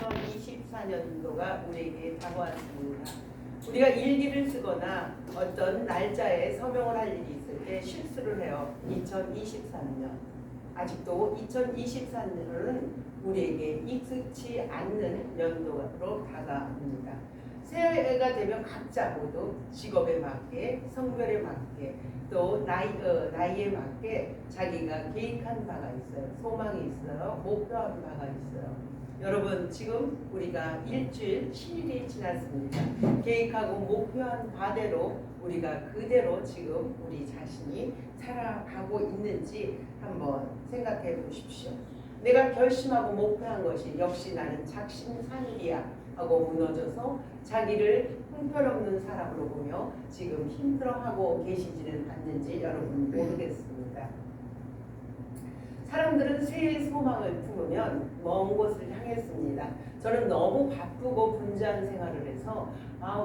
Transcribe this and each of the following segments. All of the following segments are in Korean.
2024년도가 우리에게 다가왔습니다. 우리가 일기를 쓰거나 어떤 날짜에 서명을 할 일이 있을 때 실수를 해요. 2023년. 아직도 2024년은 우리에게 익숙치 않는 연도로 다가옵니다. 새해가 되면 각자 모두 직업에 맞게, 성별에 맞게, 또 나이에 맞게 자기가 계획한 바가 있어요. 소망이 있어요. 목표한 바가 있어요. 여러분, 지금 우리가 일주일 7일이 지났습니다. 계획하고 목표한 바대로 우리가 그대로 지금 우리 자신이 살아가고 있는지 한번 생각해 보십시오. 내가 결심하고 목표한 것이 역시 나는 작심삼일이야 하고 무너져서 자기를 형편없는 사람으로 보며 지금 힘들어하고 계시지는 않는지 여러분 모르겠습니다. 사람들은 새해 소망을 품으면 먼 곳을 향했습니다. 저는 너무 바쁘고 분주한 생활을 해서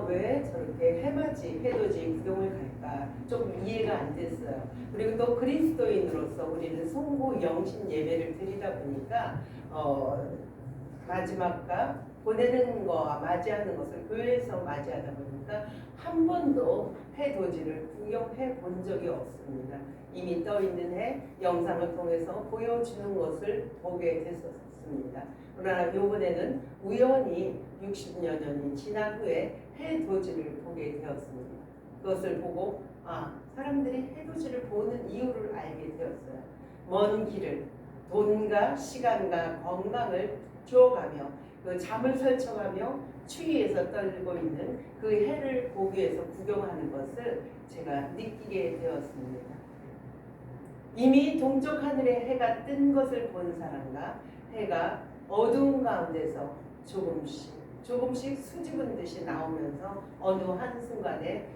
왜 저렇게 해맞이 해돋이 구경을 갈까 조금 이해가 안 됐어요. 그리고 또 그리스도인으로서 우리는 송구 영신 예배를 드리다 보니까 마지막과 보내는 거와 맞이하는 것을 교회에서 맞이하다 보니까 한 번도 해돋이를 구경해 본 적이 없습니다. 이미 떠 있는 해 영상을 통해서 보여주는 것을 보게 됐었습니다. 그러나 이번에는 우연히 60여 년이 지난 후에 해돋이를 보게 되었습니다. 그것을 보고 사람들이 해돋이를 보는 이유를 알게 되었어요. 먼 길을 돈과 시간과 건강을 주어가며 그 잠을 설쳐가며 추위에서 떨고 있는 그 해를 보기 위해서 구경하는 것을 제가 느끼게 되었습니다. 이미 동쪽 하늘에 해가 뜬 것을 본 사람과 해가 어두운 가운데서 조금씩 수줍은 듯이 나오면서 어느 한순간에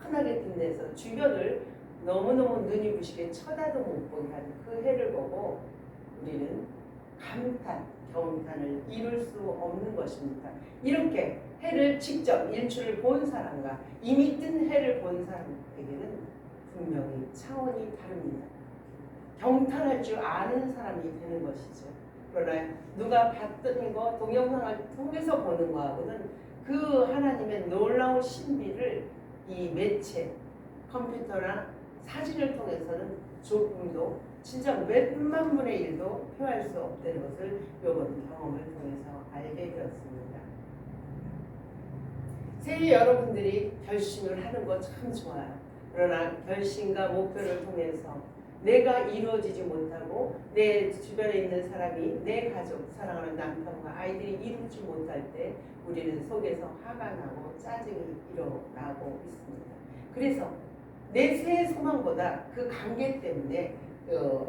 환하게 빛내서 주변을 너무너무 눈이 부시게 쳐다도 못 보게 하는 그 해를 보고 우리는 경탄을 이룰 수 없는 것입니다. 이렇게 해를 직접 일출을 본 사람과 이미 뜬 해를 본 사람에게는 분명히 차원이 다릅니다. 경탄할 줄 아는 사람이 되는 것이죠. 그러나 누가 봤던 거 동영상을 통해서 보는 거하고는 그 하나님의 놀라운 신비를 이 매체, 컴퓨터나 사진을 통해서는 조금도 진짜 몇만 분의 1도 표할 수 없다는 것을 이번 경험을 통해서 알게 되었습니다. 새해 여러분들이 결심을 하는 거 참 좋아요. 그러나 결심과 목표를 통해서 내가 이루어지지 못하고 내 주변에 있는 사람이 내 가족, 사랑하는 남편과 아이들이 이루지 못할 때 우리는 속에서 화가 나고 짜증이 일어나고 있습니다. 그래서 내 새해 소망보다 그 관계 때문에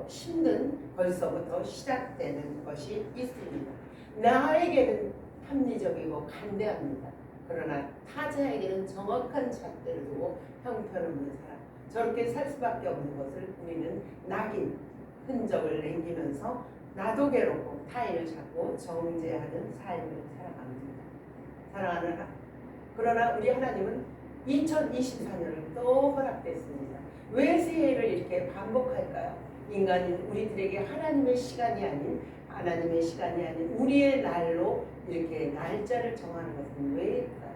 힘든 벌써부터 시작되는 것이 있습니다. 나에게는 합리적이고 간대합니다. 그러나 타자에게는 정확한 잣대를 두고 형편없는 사람, 저렇게 살 수밖에 없는 것을 우리는 낙인, 흔적을 남기면서 나도 괴롭고 타인을 찾고 정죄하는 삶을 살아갑니다. 사랑하는 그러나 우리 하나님은 2024년을 또 허락됐습니다. 왜 새해를 이렇게 반복할까요? 인간인 우리들에게 하나님의 시간이 아닌 우리의 날로 이렇게 날짜를 정하는 것은 왜일까요?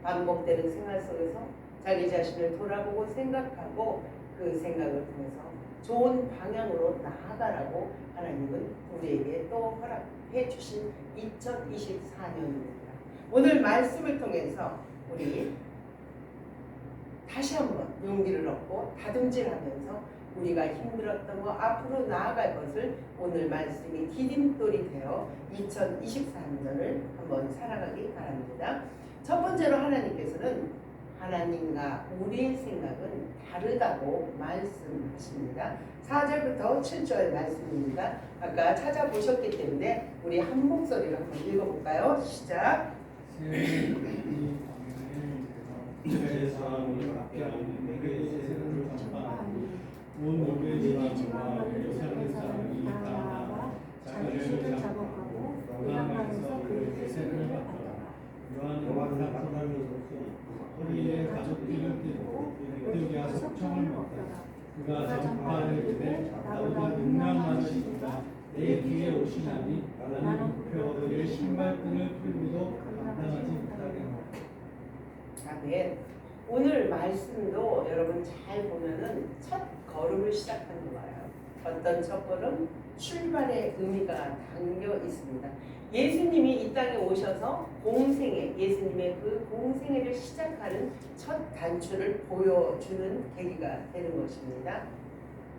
반복되는 생활 속에서 자기 자신을 돌아보고 생각하고 그 생각을 통해서 좋은 방향으로 나아가라고 하나님은 우리에게 또 허락해 주신 2024년입니다. 오늘 말씀을 통해서 우리 다시 한번 용기를 얻고 다듬질하면서 우리가 힘들었던 거 앞으로 나아갈 것을 오늘 말씀이 디딤돌이 되어 2024년을 한번 살아가기 바랍니다. 첫 번째로 하나님께서는 하나님과 우리의 생각은 다르다고 말씀하십니다. 4절부터 7절 말씀입니다. 아까 찾아보셨기 때문에 우리 한 목소리로 한번 읽어볼까요? 시작. 온 목의 지방과 예루살렘 사람이 다 나와 자기를 작업하고 요한에서 그 세를 받더라. 요한은 사람이 허리에 가죽띠를 띠고 에티오피아 석청을 먹더라. 그가 전파하는 길에 나보다 능력많으시니까 내 뒤에 오시나니 나는 부표들의 신발끈을 풀고도 감당하지 못하게 아멘. 오늘 말씀도 여러분 잘 보면은 첫 걸음을 시작하는 거예요. 어떤 첫 걸음? 출발의 의미가 담겨 있습니다. 예수님이 이 땅에 오셔서 예수님의 그 공생애를 시작하는 첫 단추를 보여주는 계기가 되는 것입니다.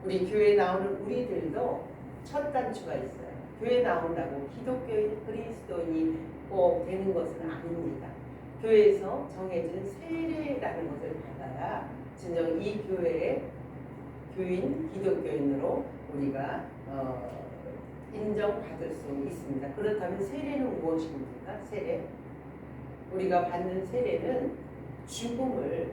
우리 교회에 나오는 우리들도 첫 단추가 있어요. 교회 나온다고 기독교인 그리스도인이 꼭 되는 것은 아닙니다. 교회에서 정해진 세례라는 것을 받아야 진정 이 교회의 교인, 기독교인으로 우리가 인정받을 수 있습니다. 그렇다면 세례는 무엇입니까? 세례. 우리가 받는 세례는 죽음을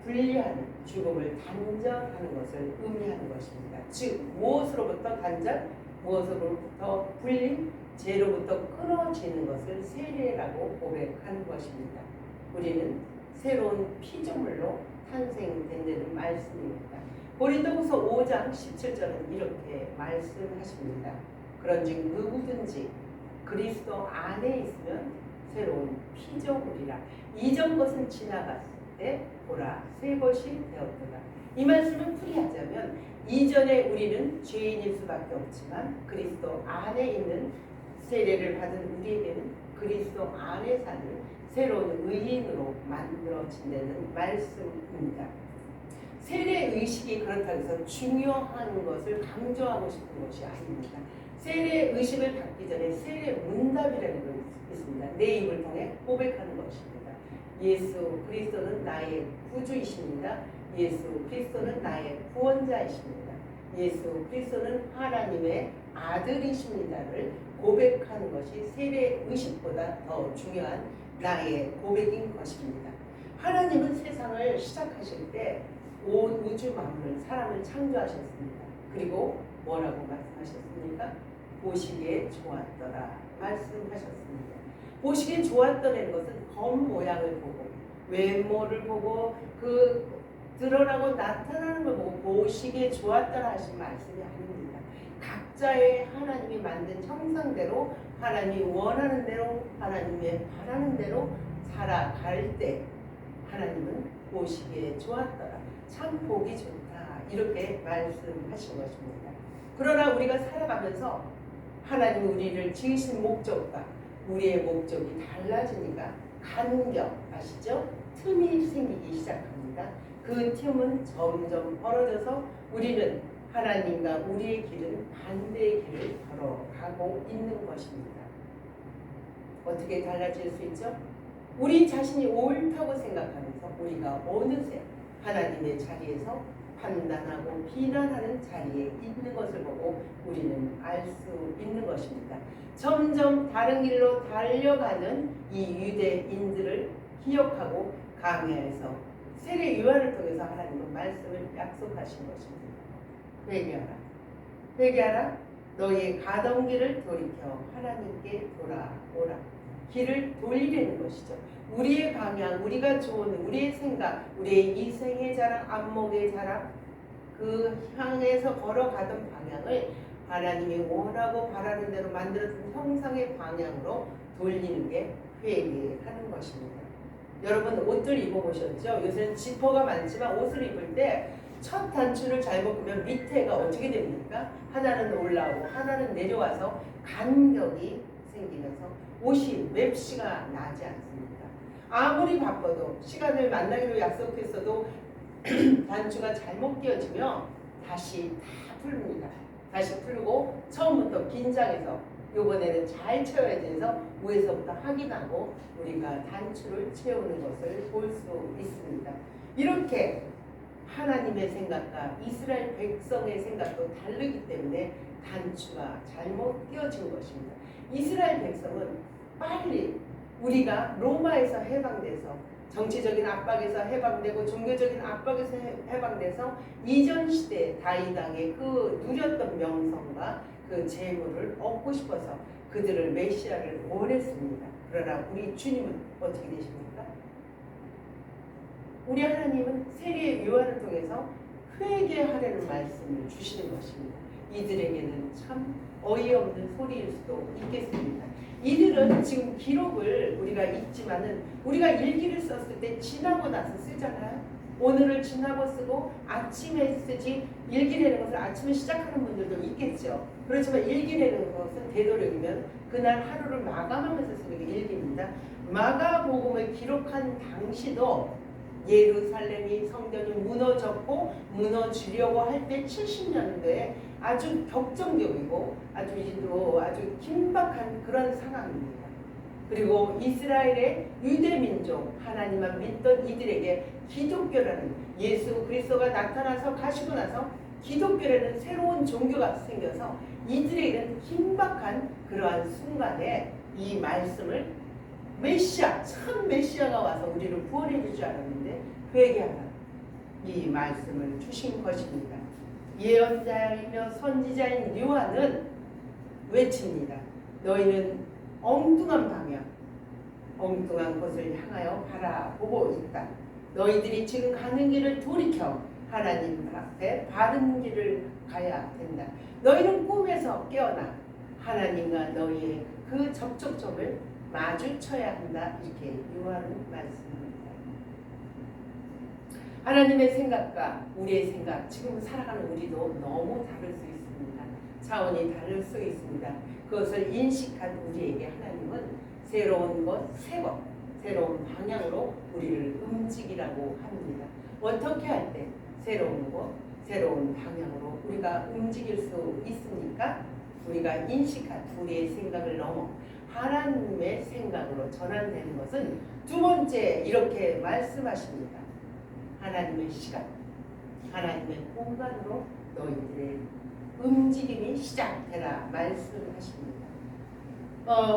분리하는, 죽음을 단절하는 것을 의미하는 것입니다. 즉 무엇으로부터 단절, 무엇으로부터 분리, 죄로부터 끊어지는 것을 세례라고 고백하는 것입니다. 우리는 새로운 피조물로 탄생된다는 말씀입니다. 고린도후서 5장 17절은 이렇게 말씀하십니다. 그런즉 누구든지 그리스도 안에 있으면 새로운 피조물이라. 이전 것은 지나갔을 때 보라 새 것이 되었도다. 이 말씀을 풀이하자면 이전에 우리는 죄인일 수밖에 없지만 그리스도 안에 있는 세례를 받은 우리에게는 그리스도 안에 사는 새로운 의인으로 만들어진다는 말씀입니다. 세례 의식이 그렇다고 해서 중요한 것을 강조하고 싶은 것이 아닙니다. 세례 의식을 받기 전에 세례 문답이라는 것이 있습니다. 내 입을 통해 고백하는 것입니다. 예수 그리스도는 나의 구주이십니다. 예수 그리스도는 나의 구원자이십니다. 예수 그리스도는 하나님의 아들이십니다를 고백하는 것이 세례 의식보다 더 중요한 나의 고백인 것입니다. 하나님은 세상을 시작하실 때 온 우주 만물 사람을 창조하셨습니다. 그리고 뭐라고 말씀하셨습니까? 보시기에 좋았더라 말씀하셨습니다. 보시기에 좋았더라는 것은 겉모양을 보고 외모를 보고 그 드러나고 나타나는 걸 보고 보시기에 좋았더라 하신 말씀이 아닙니다. 각자의 하나님이 만든 형상대로 하나님이 원하는 대로 하나님의 바라는 대로 살아갈 때 하나님은 보시기에 좋았더라. 참 보기 좋다. 이렇게 말씀하신 것입니다. 그러나 우리가 살아가면서 하나님이 우리를 지으신 목적과 우리의 목적이 달라지니까 간격 아시죠? 틈이 생기기 시작합니다. 그 틈은 점점 벌어져서 우리는 하나님과 우리의 길은 반대의 길을 걸어가고 있는 것입니다. 어떻게 달라질 수 있죠? 우리 자신이 옳다고 생각하면서 우리가 어느새 하나님의 자리에서 판단하고 비난하는 자리에 있는 것을 보고 우리는 알 수 있는 것입니다. 점점 다른 길로 달려가는 이 유대인들을 기억하고 강해에서 세례 요한을 통해서 하나님은 말씀을 약속하신 것입니다. 회개하라. 회개하라. 너희의 가던 길을 돌이켜 하나님께 돌아오라. 길을 돌리려는 것이죠. 우리의 방향, 우리가 좋은 우리의 생각, 우리의 이생의 자랑, 안목의 자랑, 그 향해서 걸어가던 방향을 하나님이 원하고 바라는 대로 만들어준 형상의 방향으로 돌리는 게 회개하는 것입니다. 여러분 옷들 입어보셨죠? 요새는 지퍼가 많지만 옷을 입을 때 첫 단추를 잘못 끄면 밑에가 어떻게 됩니까? 하나는 올라오고 하나는 내려와서 간격이 생기면서 옷이 맵시가 나지 않습니다. 아무리 바빠도 시간을 만나기로 약속했어도 단추가 잘못 끼어지면 다시 다 풀립니다. 다시 풀고 처음부터 긴장해서 이번에는 잘 채워야 돼서 위에서부터 확인하고 우리가 단추를 채우는 것을 볼 수 있습니다. 이렇게 하나님의 생각과 이스라엘 백성의 생각도 다르기 때문에 단추가 잘못 끼어진 것입니다. 이스라엘 백성은 빨리 우리가 로마에서 해방돼서 정치적인 압박에서 해방되고 종교적인 압박에서 해방돼서 이전 시대 다윗 왕의 그 누렸던 명성과 그 재물을 얻고 싶어서 그들을 메시아를 원했습니다. 그러나 우리 주님은 어떻게 되십니까? 우리 하나님은 세례 요한을 통해서 회개하라는 말씀을 주시는 것입니다. 이들에게는 참 어이없는 소리일 수도 있겠습니다. 이들은 지금 기록을 우리가 읽지만은 우리가 일기를 썼을 때 지나고 나서 쓰잖아요. 오늘을 지나고 쓰고 아침에 쓰지, 일기라는 것을 아침에 시작하는 분들도 있겠죠. 그렇지만 일기라는 것은 되도록이면 그날 하루를 마감하면서 쓰는 게 일기입니다. 마가복음을 기록한 당시도 예루살렘이 성전이 무너졌고 무너지려고 할 때 70년대에 아주 격정적이고 아주 긴박한 그런 상황입니다. 그리고 이스라엘의 유대민족 하나님만 믿던 이들에게 기독교라는 예수 그리스도가 나타나서 가시고 나서 기독교라는 새로운 종교가 생겨서 이들에게는 긴박한 그러한 순간에 이 말씀을 메시아, 참 메시아가 와서 우리를 구원해 주지 않았는데 회개하라 이 말씀을 주신 것입니다. 예언자이며 선지자인 요한은 외칩니다. 너희는 엉뚱한 방향, 엉뚱한 곳을 향하여 바라보고 있다. 너희들이 지금 가는 길을 돌이켜 하나님 앞에 바른 길을 가야 된다. 너희는 꿈에서 깨어나 하나님과 너희의 그 접촉점을 마주쳐야 한다. 이렇게 요한은 말씀합니다. 하나님의 생각과 우리의 생각, 지금 살아가는 우리도 너무 다를 수 있습니다. 차원이 다를 수 있습니다. 그것을 인식한 우리에게 하나님은 새로운 것, 새 것, 새로운 방향으로 우리를 움직이라고 합니다. 어떻게 할 때 새로운 것, 새로운 방향으로 우리가 움직일 수 있습니까? 우리가 인식한 우리의 생각을 넘어 하나님의 생각으로 전환되는 것은 두 번째 이렇게 말씀하십니다. 하나님의 시간, 하나님의 공간으로 너희들의 움직임이 시작되라 말씀하십니다.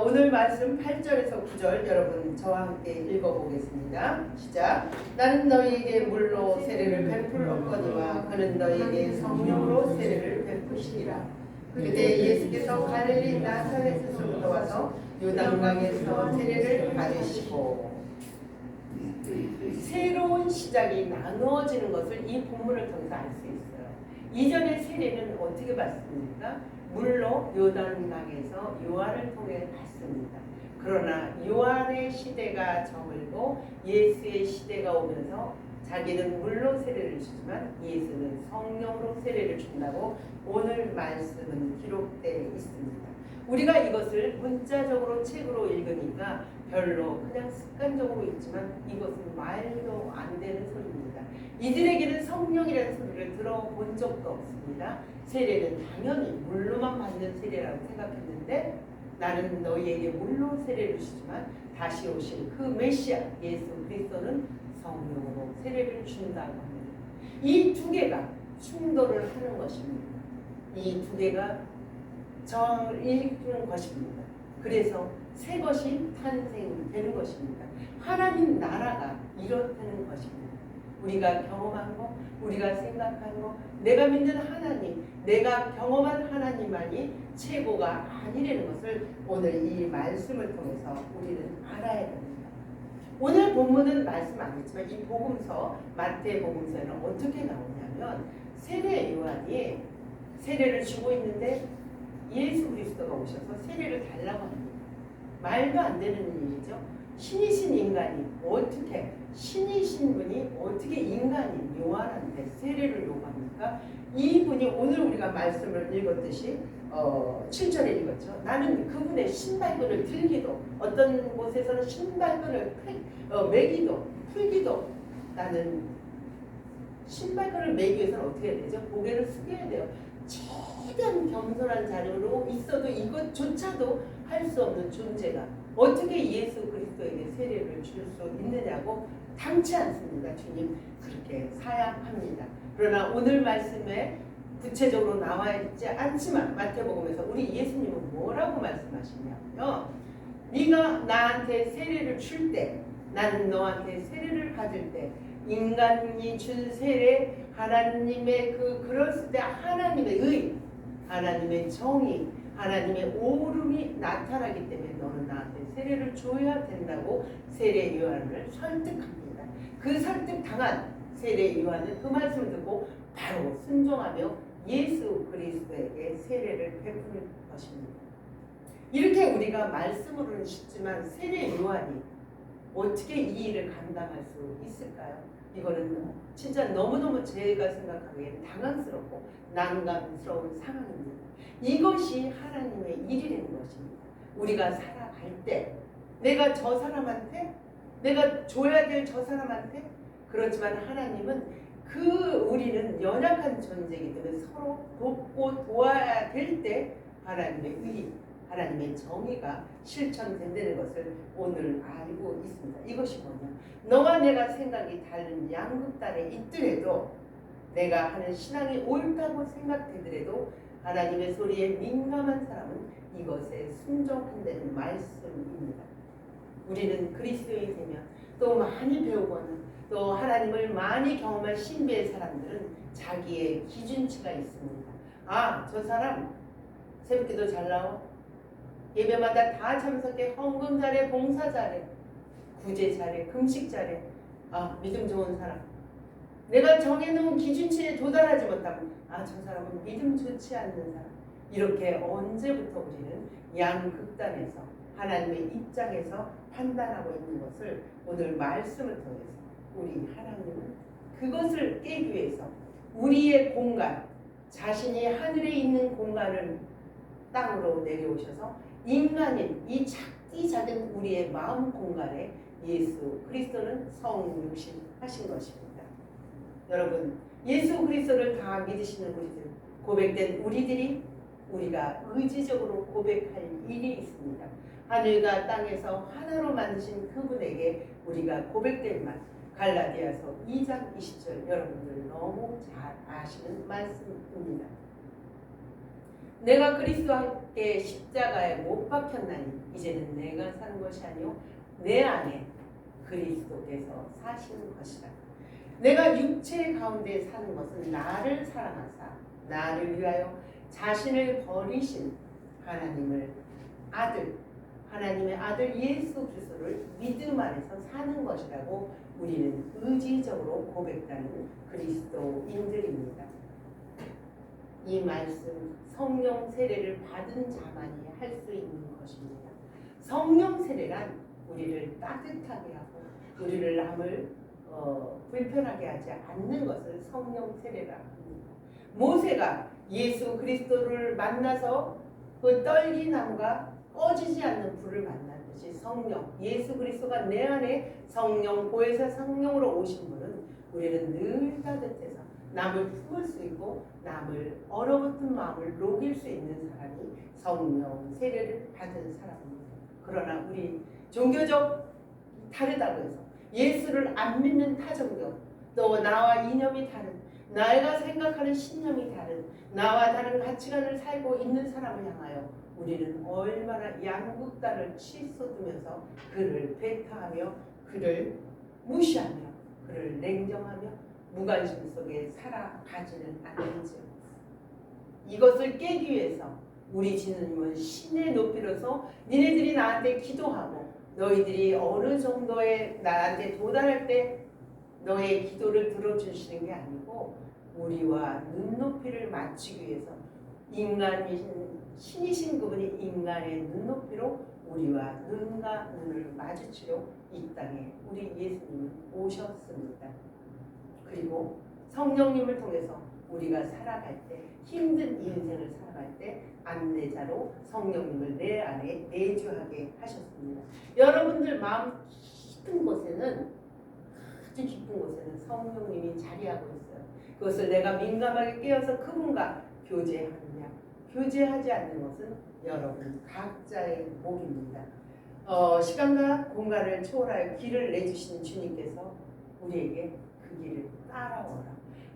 오늘 말씀 8절에서 9절 여러분 저와 함께 읽어보겠습니다. 시작. 나는 너희에게 물로 세례를 베풀었거니와 그는 너희에게 성령으로 세례를 베푸시리라. 그때 예수께서 갈릴리 나사렛에서부터 와서 요단강에서 세례를 받으시고 새로운 시작이 나누어지는 것을 이 본문을 통해서 알 수 있어요. 이전의 세례는 어떻게 받습니까? 물로 요단강에서 요한을 통해 받습니다. 그러나 요한의 시대가 저물고 예수의 시대가 오면서 자기는 물로 세례를 주지만 예수는 성령으로 세례를 준다고 오늘 말씀은 기록되어 있습니다. 우리가 이것을 문자적으로 책으로 읽으니까 별로 그냥 습관적으로 읽지만 이것은 말도 안 되는 소리입니다. 이들에게는 성령이라는 소리를 들어본 적도 없습니다. 세례는 당연히 물로만 받는 세례라고 생각했는데 나는 너희에게 물로 세례를 주지만 다시 오실 그 메시아 예수 그리스도는 성령으로 세례를 준다고 합니다. 이 두 개가 충돌을 하는 것입니다. 이 두 개가 저항을 일으키는 것입니다. 그래서 새 것이 탄생되는 것입니다. 하나님 나라가 이렇다는 것입니다. 우리가 경험한 거, 우리가 생각한 거, 내가 믿는 하나님, 내가 경험한 하나님만이 최고가 아니라는 것을 오늘 이 말씀을 통해서 우리는 알아야 됩니다. 오늘 본문은 말씀 안 했지만 이 복음서, 마태복음서에는 어떻게 나오냐면 세례 요한이 세례를 주고 있는데 예수 그리스도가 오셔서 세례를 달라고 합니다. 말도 안 되는 일이죠. 신이신 인간이 어떻게 신이신 분이 어떻게 인간인 요한한테 세례를 요구합니까? 이분이 오늘 우리가 말씀을 읽었듯이 7절에 읽었죠. 나는 그분의 신발끈을 들기도 어떤 곳에서는 신발끈을 매기도 풀기도 나는 신발끈을 매기 위해서는 어떻게 해야 되죠? 고개를 숙여야 돼요. 최대한 겸손한 자료로 있어도 이것조차도 할 수 없는 존재가 어떻게 예수 그리스도에게 세례를 줄 수 있느냐고 당치 않습니다. 주님 그렇게 사양합니다. 그러나 오늘 말씀에 구체적으로 나와 있지 않지만 마태복음에서 우리 예수님은 뭐라고 말씀하시냐면요. 네가 나한테 세례를 줄 때 나는 너한테 세례를 받을 때 인간이 준 세례 하나님의 그랬을 때 하나님의 의 하나님의 정의 하나님의 오름이 나타나기 때문에 너는 나한테 세례를 줘야 된다고 세례 요한을 설득합니다. 그 설득당한 세례 요한은 그 말씀을 듣고 바로 순종하며 예수 그리스도에게 세례를 베푸는 것입니다. 이렇게 우리가 말씀으로는 쉽지만 세례 요한이 어떻게 이 일을 감당할 수 있을까요? 이거는 진짜 너무너무 제가 생각하기에는 당황스럽고 난감스러운 상황입니다. 이것이 하나님의 일이라는 것입니다. 우리가 살아갈 때 내가 저 사람한테 내가 줘야 될 저 사람한테 그렇지만 하나님은 우리는 연약한 존재이기 때문에 서로 돕고 도와야 될 때 하나님의 의, 하나님의 정의가 실천된다는 것을 오늘 알고 있습니다. 이것이 뭐냐? 너와 내가 생각이 다른 양극단에 있더라도 내가 하는 신앙이 옳다고 생각되더라도 하나님의 소리에 민감한 사람은 이것에 순종한다는 말씀입니다. 우리는 그리스도인이 되면 또 많이 배우고는 또 하나님을 많이 경험한 신비의 사람들은 자기의 기준치가 있습니다. 아, 저 사람 새벽기도 잘 나와, 예배마다 다 참석해, 헌금 잘해, 봉사 잘해, 구제 잘해, 금식 잘해. 아, 믿음 좋은 사람. 내가 정해놓은 기준치에 도달하지 못하면 아, 저 사람은 믿음 좋지 않는 사람. 이렇게 언제부터 우리는 양극단에서 하나님의 입장에서 판단하고 있는 것을 오늘 말씀을 통해서 우리 하나님은 그것을 깨기 위해서 우리의 공간, 자신이 하늘에 있는 공간을 땅으로 내려오셔서 인간인 이 작디 작은 우리의 마음 공간에 예수 그리스도는 성육신 하신 것입니다. 여러분, 예수 그리스도를 다 믿으시는 우리들, 고백된 우리들이 우리가 의지적으로 고백할 일이 있습니다. 하늘과 땅에서 하나로 만드신 그분에게 우리가 고백된 말, 갈라디아서 2장 20절 여러분들 너무 잘 아시는 말씀입니다. 내가 그리스도와 함께 십자가에 못 박혔나니 이제는 내가 사는 것이 아니요 내 안에 그리스도께서 사시는 것이다. 내가 육체 가운데 사는 것은 나를 사랑하사 나를 위하여 자신을 버리신 하나님의 아들 예수 그리스도를 믿음 안에서 사는 것이라고 우리는 의지적으로 고백하는 그리스도인들입니다. 이 말씀 성령 세례를 받은 자만이 할 수 있는 것입니다. 성령 세례란 우리를 따뜻하게 하고 우리를 남을 불편하게 하지 않는 것을 성령 세례라 합니다. 모세가 예수 그리스도를 만나서 그 떨기나무가 꺼지지 않는 불을 만났듯이 성령, 예수 그리스도가 내 안에 성령, 보혜사 성령으로 오신 분은 우리는 늘 따뜻해서 남을 품을 수 있고 남을 얼어붙은 마음을 녹일 수 있는 사람이 성령 세례를 받은 사람입니다. 그러나 우리 종교적 다르다고 해서 예수를 안 믿는 타종교, 또 나와 이념이 다른, 내가 생각하는 신념이 다른, 나와 다른 가치관을 살고 있는 사람을 향하여 우리는 얼마나 양극단을 치솟으면서 그를 배타하며 그를 무시하며 그를 냉정하며 무관심 속에 살아가지는 않는지요. 이것을 깨기 위해서 우리 주님은 신의 높이로서 니네들이 나한테 기도하고 너희들이 어느 정도의 나한테 도달할 때 너의 기도를 들어주시는 게 아니고 우리와 눈높이를 맞추기 위해서 신이신 그분이 인간의 눈높이로 우리와 눈과 눈을 마주치려 이 땅에 우리 예수님은 오셨습니다. 그리고 성령님을 통해서 우리가 살아갈 때 힘든 이 인생을 살아갈 때 안내자로 성령님을 내 안에 내주하게 하셨습니다. 여러분들 마음 깊은 곳에는 아주 깊은 곳에는 성령님이 자리하고 있어요. 그것을 내가 민감하게 깨어서 그분과 교제하느냐 교제하지 않는 것은 여러분 각자의 몫입니다. 시간과 공간을 초월하여 길을 내주시는 주님께서 우리에게 그 길을 따라오라.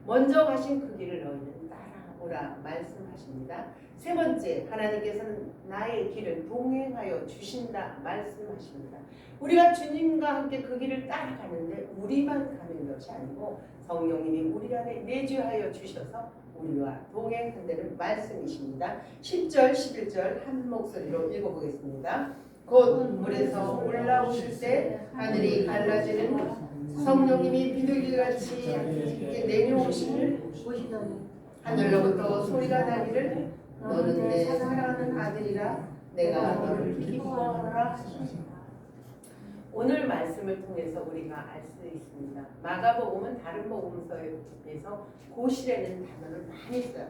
먼저 가신 그 길을 너희는 따라오라 말씀하십니다. 세 번째, 하나님께서는 나의 길을 동행하여 주신다 말씀하십니다. 우리가 주님과 함께 그 길을 따라가는데 우리만 가는 것이 아니고 성령님이 우리 안에 내주하여 주셔서 우리와 동행한다는 말씀이십니다. 10절, 11절 한 목소리로 읽어보겠습니다. 곧 물에서 올라오실 때 하늘이 갈라지는 성령님이 비둘기같이 내려오시는 하늘로부터 소리가 나기를 너는 내 사랑하는 아들이라 내가 너를 기뻐하노라 하시니라. 오늘 말씀을 통해서 우리가 알 수 있습니다. 마가복음은 다른 복음서에 비해서 곧이라는 단어를 많이 써요.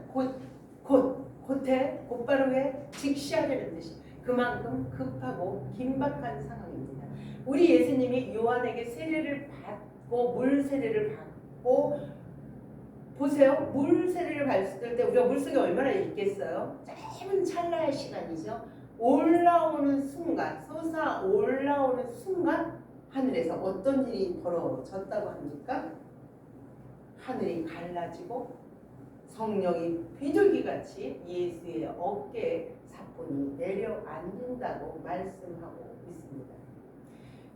곧해, 곧바로 해, 즉시하려는 뜻이. 그만큼 급하고 긴박한 상황입니다. 우리 예수님이 요한에게 세례를 받고 물 세례를 받고 보세요. 물 세례를 받을 때 우리가 물속에 얼마나 있겠어요? 짧은 찰나의 시간이죠. 올라오는 순간, 솟아 올라오는 순간 하늘에서 어떤 일이 벌어졌다고 합니까? 하늘이 갈라지고 성령이 비둘기같이 예수의 어깨에 사뿐히 내려앉는다고 말씀하고 있습니다.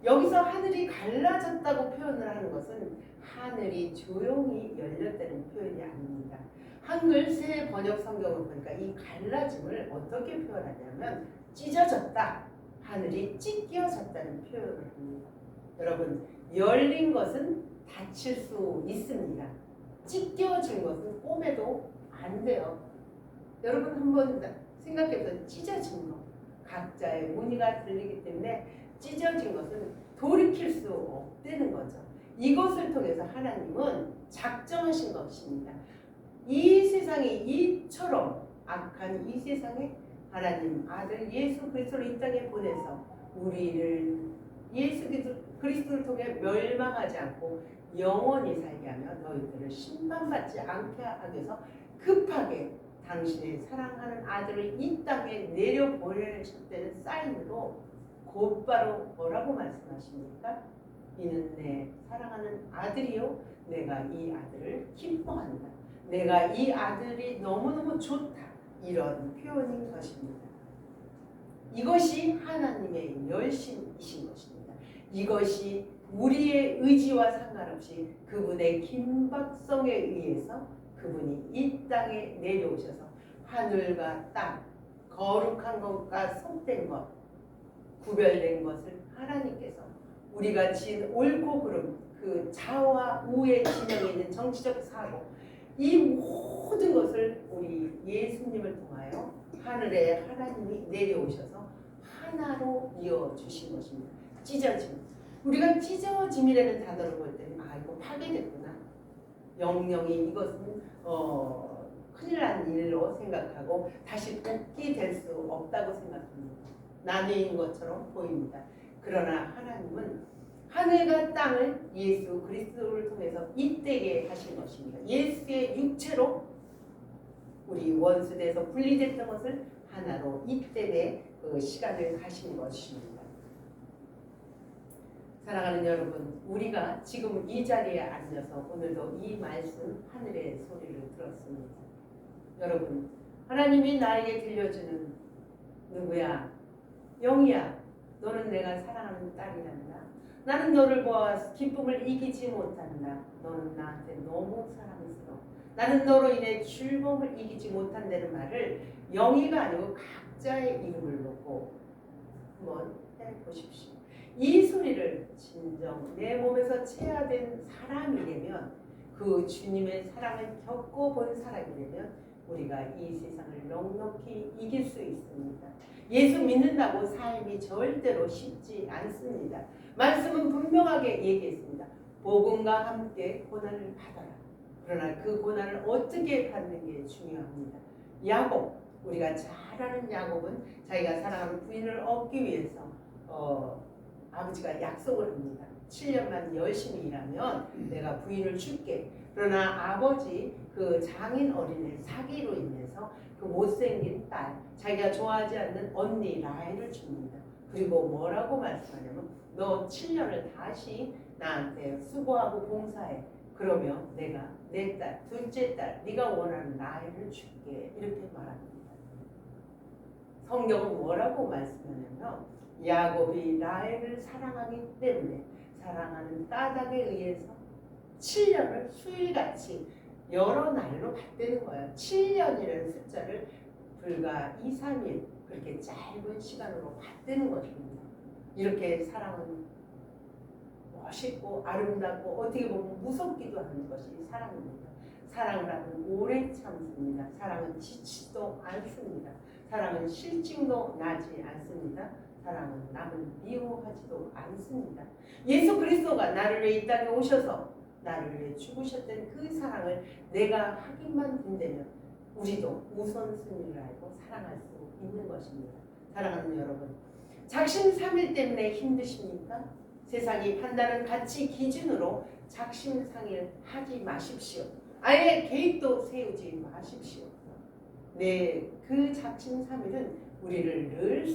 여기서 하늘이 갈라졌다고 표현을 하는 것은 하늘이 조용히 열렸다는 표현이 아닙니다. 한글 새 번역 성경을 보니까 이 갈라짐을 어떻게 표현하냐면 찢어졌다, 하늘이 찢겨졌다는 표현을 합니다. 여러분, 열린 것은 닫힐 수 있습니다. 찢겨진 것은 꼬매도 안 돼요. 여러분 한번 생각해보세요. 찢어진 것, 각자의 무늬가 들리기 때문에 찢어진 것은 돌이킬 수 없다는 거죠. 이것을 통해서 하나님은 작정하신 것입니다. 이 세상이 이처럼 악한 이 세상에 하나님 아들 예수 그리스도를 이 땅에 보내서 우리를 예수 그리스도를 통해 멸망하지 않고 영원히 살게 하며 너희들을 심판받지 않게 하기 위해서 급하게 당신의 사랑하는 아들을 이 땅에 내려보내셨다는 사인으로 곧바로 뭐라고 말씀하십니까? 이는 내 사랑하는 아들이요 내가 이 아들을 기뻐한다. 내가 이 아들이 너무너무 좋다. 이런 표현인 것입니다. 이것이 하나님의 열심이신 것입니다. 이것이 우리의 의지와 상관없이 그분의 긴박성에 의해서 그분이 이 땅에 내려오셔서 하늘과 땅, 거룩한 것과 속된 것, 구별된 것을 하나님께서 우리가 지은 옳고 그름, 그 좌와 우의 진영에 있는 정치적 사고, 이 모든 것을 우리 예수님을 통하여 하늘에 하나님이 내려오셔서 하나로 이어주신 것입니다. 찢어짐. 우리가 찢어짐이라는 단어를 볼 때는 이거 파괴됐구나. 영영이 이것은 큰일 난 일로 생각하고 다시 복귀될 수 없다고 생각합니다. 나뉘인 것처럼 보입니다. 그러나 하나님은 하늘과 땅을 예수 그리스도를 통해서 잇대게 하신 것입니다. 예수의 육체로 우리 원수대에서 분리됐던 것을 하나로 잇대게 그 시간을 가신 것입니다. 사랑하는 여러분, 우리가 지금 이 자리에 앉아서 오늘도 이 말씀 하늘의 소리를 들었습니다. 여러분, 하나님이 나에게 들려주는 누구야? 영이야. 너는 내가 사랑하는 딸이란다. 나는 너를 보아 기쁨을 이기지 못한다. 너는 나한테 너무 사랑스러워. 나는 너로 인해 즐거움을 이기지 못한다는 말을 영이가 아니고 각자의 이름을 놓고 한번 해보십시오. 이 소리를 진정 내 몸에서 체화된 사람이 되면, 그 주님의 사랑을 겪어본 사람이 되면 우리가 이 세상을 넉넉히 이길 수 있습니다. 예수 믿는다고 삶이 절대로 쉽지 않습니다. 말씀은 분명하게 얘기했습니다. 복음과 함께 고난을 받아라. 그러나 그 고난을 어떻게 받는 게 중요합니다. 야곱, 우리가 잘 아는 야곱은 자기가 사랑하는 부인을 얻기 위해서 아버지가 약속을 합니다. 7년만 열심히 일하면 내가 부인을 줄게. 그러나 아버지 그 장인 어린애 사기로 인해서 그 못생긴 딸, 자기가 좋아하지 않는 언니 라헬을 줍니다. 그리고 뭐라고 말씀하냐면 너 7년을 다시 나한테 수고하고 봉사해. 그러면 내가 내 딸, 둘째 딸, 네가 원하는 라헬을 줄게. 이렇게 말합니다. 성경은 뭐라고 말씀하냐면 야곱이 라헬을 사랑하기 때문에 사랑하는 까닭에 의해서 7년을 수일같이 여러 날로 받대는 거예요. 7년이라는 숫자를 불과 2, 3일 그렇게 짧은 시간으로 받대는 것입니다. 이렇게 사랑은 멋있고 아름답고 어떻게 보면 무섭기도 하는 것이 사랑입니다. 사랑을 하면 오래 참습니다. 사랑은 지치지도 않습니다. 사랑은 실증도 나지 않습니다. 사랑은 남을 미워하지도 않습니다. 예수 그리스도가 나를 위해 이 땅에 오셔서 나를 위해 죽으셨던 그 사랑을 내가 하기만 된다면 우리도 우선순위를 알고 사랑할 수 있는 것입니다. 사랑하는 여러분, 작심삼일 때문에 힘드십니까? 세상이 판단하는 가치 기준으로 작심삼일 하지 마십시오. 아예 계획도 세우지 마십시오. 네, 그 작심삼일은 우리를 늘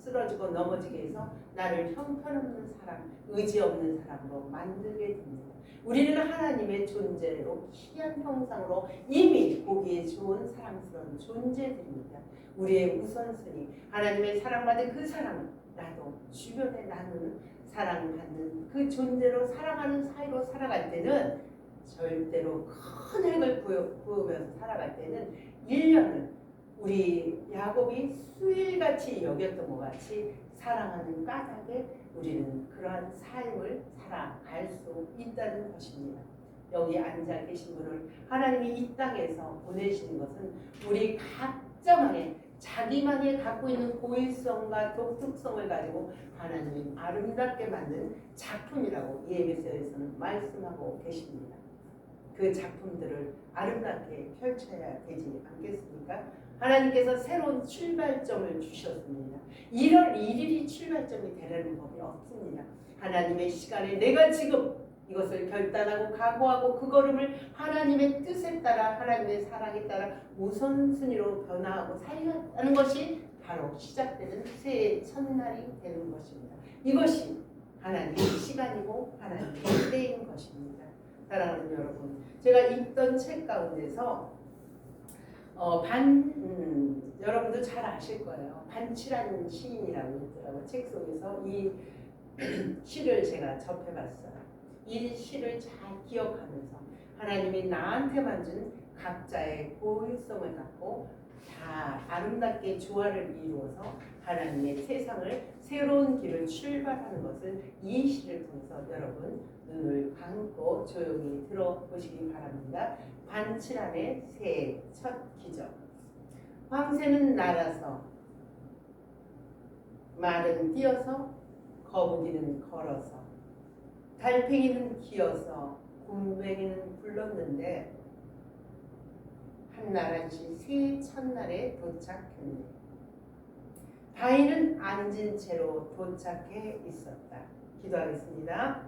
쓰러지고 넘어지게 해서 나를 형편없는 사람, 의지 없는 사람으로 만들게 됩니다. 우리는 하나님의 존재로 희한 형상으로 이미 보기에 좋은 사랑스러운 존재들입니다. 우리의 우선순위, 하나님의 사랑받은 그 사랑은 나도 주변에 나누는 사랑받는 그 존재로 사랑하는 사이로 살아갈 때는 절대로 큰 행을 부으면서 살아갈 때는 1년을 우리 야곱이 수일같이 여겼던 것 같이 사랑하는 까닭에 우리는 그러한 삶을 살아갈 수 있다는 것입니다. 여기 앉아 계신 분을 하나님이 이 땅에서 보내시는 것은 우리 각자만의 자기만이 갖고 있는 고유성과 독특성을 가지고 하나님이 아름답게 만든 작품이라고 예배서에서는 말씀하고 계십니다. 그 작품들을 아름답게 펼쳐야 되지 않겠습니까? 하나님께서 새로운 출발점을 주셨습니다. 1월 1일이 출발점이 되려는 법이 없습니다. 하나님의 시간에 내가 지금 이것을 결단하고 각오하고 그 걸음을 하나님의 뜻에 따라 하나님의 사랑에 따라 우선순위로 변화하고 살려가는 것이 바로 시작되는 새해 첫날이 되는 것입니다. 이것이 하나님의 시간이고 하나님의 때인 것입니다. 사랑하는 여러분, 제가 읽던 책 가운데서 여러분도 잘 아실 거예요. 반치라는 시인이라고 있더라고요. 책 속에서 이 시를 제가 접해봤어요. 이 시를 잘 기억하면서 하나님이 나한테만 준 각자의 고유성을 갖고 다 아름답게 조화를 이루어서 하나님의 세상을 새로운 길을 출발하는 것을 이 시를 통해서 여러분 눈을 감고 조용히 들어보시기 바랍니다. 반칠안의 새해 첫 기적. 황새는 날아서, 말은 뛰어서, 거북이는 걸어서, 달팽이는 기어서, 곰뱅이는 굴렀는데 한나라시 새해 첫날에 도착했네. 바위는 앉은 채로 도착해 있었다. 기도하겠습니다.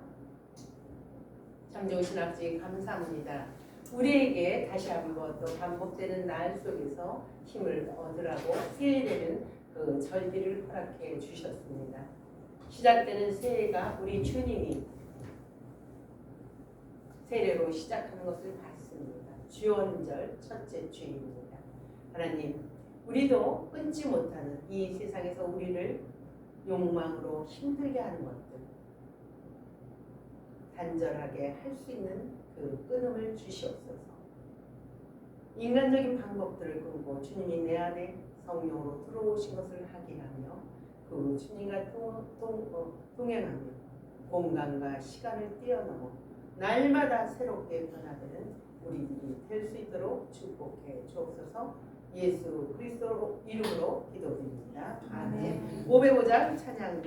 참 좋으신 아버지 감사합니다. 우리에게 다시 한번 또 반복되는 날 속에서 힘을 얻으라고 새해되는 그 절기를 허락해 주셨습니다. 시작되는 새해가 우리 주님이 세례로 시작하는 것을 봤습니다. 주원절 첫째 주입니다. 하나님, 우리도 끊지 못하는 이 세상에서 우리를 욕망으로 힘들게 하는 것들 단절하게 할 수 있는 그 끊음을 주시옵소서. 인간적인 방법들을 끊고 주님이 내 안에 성령으로 들어오신 것을 하게 하며 그 주님과 동행하며 공간과 시간을 뛰어넘어 날마다 새롭게 변화되는 우리들이 될 수 있도록 축복해 주옵소서. 예수 그리스도 이름으로 기도드립니다. 아멘. 505장 찬양